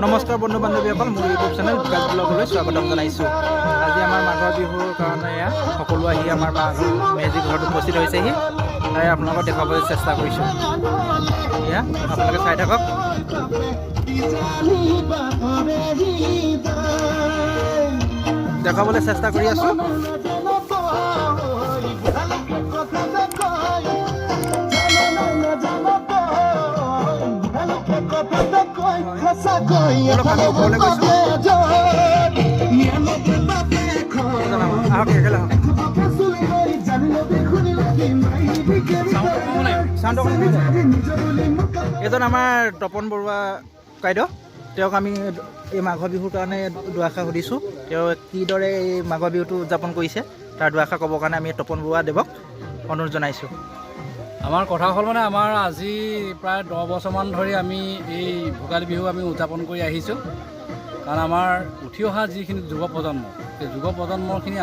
নমস্কাৰ বন্ধু বান্ধৱীসকল, মোৰ ইউটিউব চেনেল বিকাশ ব্লগলৈ স্বাগতম জনাইছোঁ। আজি আমাৰ মাঘৰ বিহুৰ কাৰণে এয়া সকলো আহি আমাৰ মেজি ঘৰত উপস্থিত হৈছেহি। তাই আপোনালোকক দেখাবলৈ চেষ্টা কৰিছোঁ। এয়া আপোনালোকে চাই থাকক। দেখাবলৈ চেষ্টা কৰি আছোঁ। ওপৰলৈ গৈছোঁ। এজন আমাৰ তপন বৰুৱা কাইদেউ, তেওঁক আমি এই মাঘৰ বিহুৰ কাৰণে দুআষাৰ সুধিছোঁ। তেওঁ কিদৰে এই মাঘৰ বিহুটো উদযাপন কৰিছে তাৰ দুআষাৰ ক'বৰ কাৰণে আমি তপন বৰুৱা দেৱক অনুৰোধ জনাইছোঁ। আমাৰ কথা হ'ল মানে আমাৰ আজি প্ৰায় 10 বছৰমান ধৰি আমি এই ভোগালী বিহু আমি উদযাপন কৰি আহিছোঁ। কাৰণ আমাৰ উঠি অহা যিখিনি যুৱ প্ৰজন্ম, সেই যুৱ প্ৰজন্মখিনি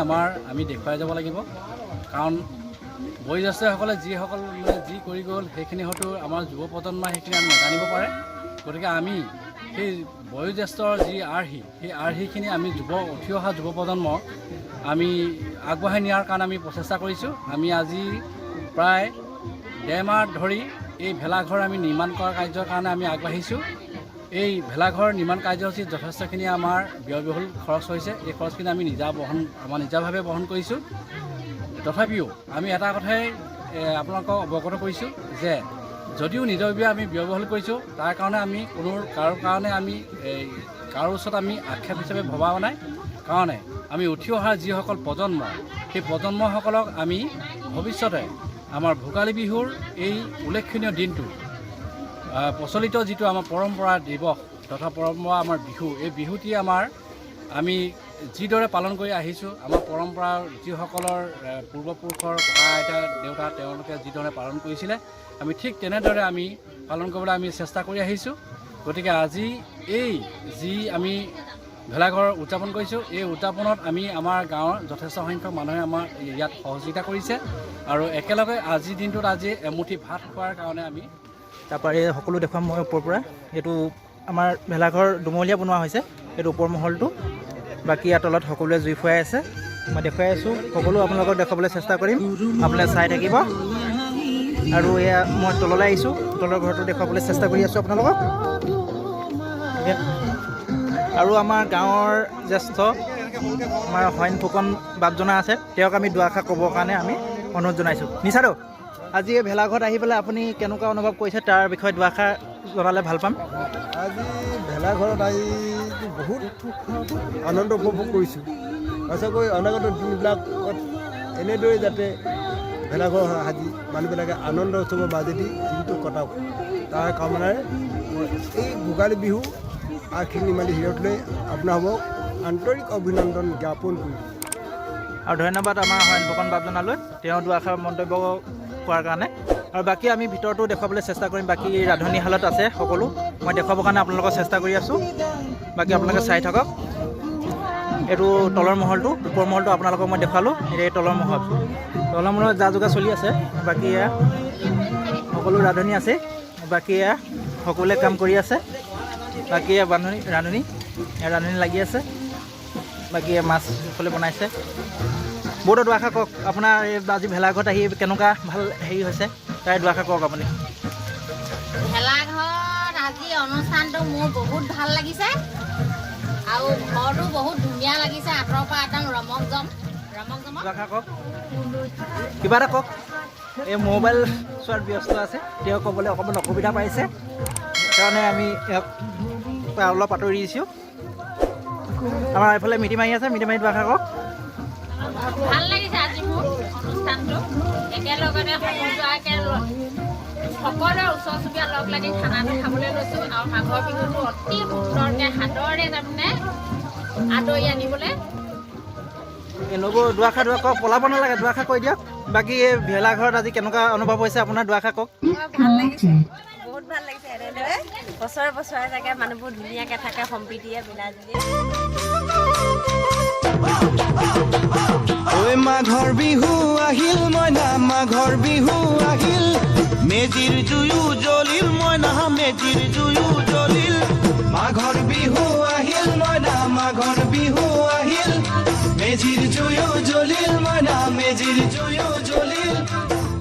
আমি দেখুৱাই যাব লাগিব। কাৰণ বয়োজ্যেষ্ঠসকলে যিসকল যি কৰি গ'ল সেইখিনি হয়তো আমাৰ যুৱ প্ৰজন্মই সেইখিনি আমি নাজানিব পাৰে। গতিকে আমি সেই বয়োজ্যেষ্ঠৰ যি সেই আৰ্হিখিনি আমি উঠি অহা যুৱ প্ৰজন্মক আমি আগবঢ়াই নিয়াৰ কাৰণে আমি প্ৰচেষ্টা কৰিছোঁ। আমি আজি প্ৰায় 1.5 মাহ ধৰি এই ভেলাঘৰ আমি নিৰ্মাণ কৰা কাৰ্যৰ কাৰণে আমি আগবাঢ়িছোঁ। এই ভেলাঘৰ নিৰ্মাণ কাৰ্যসূচীত যথেষ্টখিনি আমাৰ ব্যয়বহুল খৰচ হৈছে। এই খৰচখিনি আমি নিজাভাৱে বহন কৰিছোঁ। তথাপিও আমি এটা কথাই আপোনালোকক অৱগত কৰিছোঁ যে যদিও নিজাভাৱে আমি ব্যয়বহুল কৰিছোঁ, তাৰ কাৰণে আমি কাৰো কাৰণে আমি কাৰো ওচৰত আমি আক্ষেপ হিচাপে ভবা নাই। কাৰণে আমি উঠি অহা যিসকল প্ৰজন্ম, সেই প্ৰজন্মসকলক আমি ভৱিষ্যতে আমাৰ ভোগালী বিহুৰ এই উল্লেখনীয় দিনটো প্ৰচলিত যিটো আমাৰ পৰম্পৰা দিৱস তথা পৰম্পৰা আমাৰ বিহু, এই বিহুটি আমি যিদৰে পালন কৰি আহিছোঁ, আমাৰ পৰম্পৰা যিসকলৰ পূৰ্বপুৰুষৰ ককা আইতা দেউতা তেওঁলোকে যিদৰে পালন কৰিছিলে, আমি ঠিক তেনেদৰে আমি পালন কৰিবলৈ আমি চেষ্টা কৰি আহিছোঁ। গতিকে আজি এই যি আমি ভেলাঘৰ উদযাপন কৰিছোঁ, এই উদযাপনত আমাৰ গাঁৱৰ যথেষ্ট সংখ্যক মানুহে আমাৰ ইয়াত সহযোগিতা কৰিছে। আৰু একেলগে আজিৰ দিনটোত এমুঠি ভাত খোৱাৰ কাৰণে আমি তাৰপৰা এই সকলো দেখুৱাম মই ওপৰৰ পৰা। এইটো আমাৰ ভেলাঘৰ দুমহলীয়া বনোৱা হৈছে, এইটো ওপৰ মহলটো। বাকী ইয়াৰ তলত সকলোৱে জুই ফুৱাই আছে, মই দেখুৱাই আছোঁ। সকলো আপোনালোকক দেখাবলৈ চেষ্টা কৰিম, আপোনালোকে চাই থাকিব। আৰু এয়া মই তললৈ আহিছোঁ, তলৰ ঘৰটো দেখুৱাবলৈ চেষ্টা কৰি আছোঁ আপোনালোকক। আৰু আমাৰ গাঁৱৰ জ্যেষ্ঠ আমাৰ হয়ন ফুকন বাপজনা আছে, তেওঁক আমি দুআষাৰ ক'বৰ কাৰণে আমি অনুৰোধ জনাইছোঁ। নিচাদৌ, আজি এই ভেলাঘৰত আহি পেলাই আপুনি কেনেকুৱা অনুভৱ কৰিছে তাৰ বিষয়ে দুআষাৰ জনালে ভাল পাম। আজি ভেলাঘৰত আহি বহুত আনন্দ উপভোগ কৰিছোঁ। সঁচাকৈ অনাগত দিনবিলাকত এনেদৰে যাতে ভেলাঘৰ সাজি মানুহবিলাকে আনন্দ উৎসৱৰ মাজেদি দিনটো কটাওক, তাৰ কামনাৰে মই এই ভোগালী বিহু আশীৰ নিমালী হিৰতলৈ আপোনালোকক আন্তৰিক অভিনন্দন জ্ঞাপন কৰিছোঁ। আৰু ধন্যবাদ আমাৰ হয়ন ফুকন বাপজনালৈ, তেওঁ দুআষাৰ মন্তব্য কৰাৰ কাৰণে। আৰু বাকী আমি ভিতৰতো দেখুৱাবলৈ চেষ্টা কৰিম। বাকী ৰান্ধনীশালত আছে সকলো, মই দেখুৱাবৰ কাৰণে আপোনালোকক চেষ্টা কৰি আছোঁ। বাকী আপোনালোকে চাই থাকক। এইটো তলৰ মহলটো, ওপৰ মহলটো আপোনালোকক মই দেখুৱালোঁ। এই তলৰ মহলত যা যোগাৰ চলি আছে। বাকী এয়া সকলো ৰান্ধনী আছে, বাকী এয়া সকলোৱে কাম কৰি আছে। বাকী এয়া ৰান্ধনী লাগি আছে। বাকী মাছ সকলোৱে বনাইছে। বহুত দুআষাৰ কওক, আপোনাৰ এই আজি ভেলাঘৰত আহি কেনেকুৱা ভাল হৈছে তাই দুআষাৰ কওক আপুনি। ভেলাঘৰত আজি অনুষ্ঠানটো মোৰ বহুত ভাল লাগিছে আৰু ঘৰটো বহুত ধুনীয়া লাগিছে। আঁতৰৰ পৰা একদম ৰমক-জম। দুআষাৰ কওক, কিবা এটা কওক। এই মোবাইল চোৱাত ব্যস্ত আছে, তেওঁ ক'বলৈ অকণমান অসুবিধা পাইছে, সেইকাৰণে আমি ইয়াক অলপ আঁতৰি দিছোঁ। আমাৰ এইফালে মিটি মাৰি আছে, মিটি মাৰি দুআষাৰ কওক। ভাল লাগিছে আজি মোৰ অনুষ্ঠানটো। একেলগতে সকলোৰে ওচৰ চুবুৰীয়া লগ লাগি খানাটো খাবলৈ লৈছোঁ আৰু মাঘৰ বিহুটো অতি সুন্দৰকৈ হাতৰে আদৰি আনিবলৈ। নবৌ দুআষাৰ কওক, পলাব নালাগে, দুআষাৰ কৈ দিয়ক। বাকী এই ভেলাঘৰত আজি কেনেকুৱা অনুভৱ হৈছে আপোনাৰ, দুআষাৰ কওক। ভাল লাগিছে, বহুত ভাল লাগিছে। এনেদৰে বছৰে চাগে মানুহবোৰ ধুনীয়াকৈ থাকে, সম্প্ৰীতিয়ে মিলাজুলি। ঐ মাঘৰ বিহু আহিল, মইনা মাঘৰ বিহু আহিল, মেজিৰ জুয়ো জ্বলিল, মইনা মেজিৰ জুয়ো জ্বলিল, মাঘৰ বিহু বিহু আহিল মেজিৰ জুয়ো জ্বলিল মইনা মেজিৰ জুয়ো জ্বলিল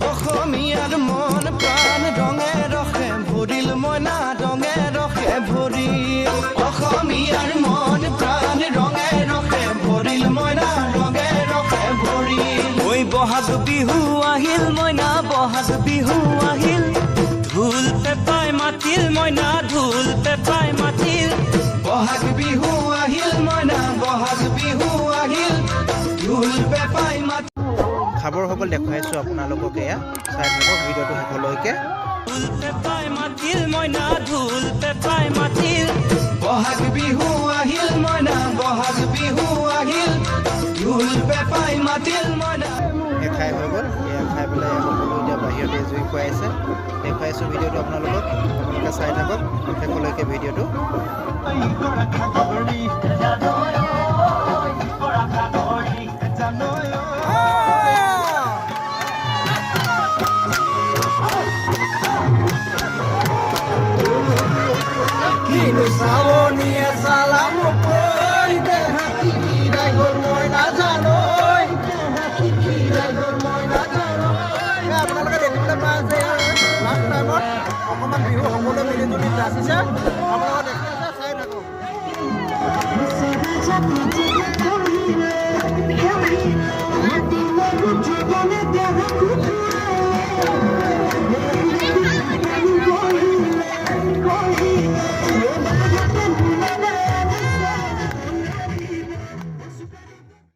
অসমীয়াৰ মন প্ৰাণ ৰঙে ৰসে ভৰিল মইনা ৰঙে ৰসে ভৰিল অসমীয়াৰ মন প্ৰাণ ৰঙে ৰসে ভৰিল মইনা ৰঙে ৰসে ভৰিল ঐ বহাগ বিহু আহিল মইনা বহাগ বিহু আহিল ঢোল পেপাই মাতিল মইনা ঢোল পেপাই মাতিল বহাগ বিহু আহিল মইনা বহাগ বিহু আহিল ঢোল পেপাই মাতিল খাবৰসকল দেখুৱাইছোঁ আপোনালোকক এয়া চাই থাকক ভিডিঅ'টো শেষলৈকে ঢোল পেপাই মাতিল মইনা ঢোল পেপাই মাতিল বহাগ বিহু আহিল মইনা বহাগ বিহু আহিল ঢোল পেপাই মাতিল মইনা খাই হৈ গ'ল এয়া খাই পেলাই সকলো এতিয়া বাহিৰতে জুই খুৱাইছে দেখুৱাইছোঁ ভিডিঅ'টো আপোনালোকক আপোনালোকে চাই থাকক শেষলৈকে ভিডিঅ'টো শ্রাবণীয়ে সালাম কই দেহা কি রাই গর মই না জানই দেহা কি রাই গর মই না জানই আপোনালোকে দেখিবলৈ পাই আছে লাষ্ট টাইমত অকণমান বিহু সকলোৱে মিলি জুলি নাচিছে আপোনালোকে দেখি আছে চাই থাকক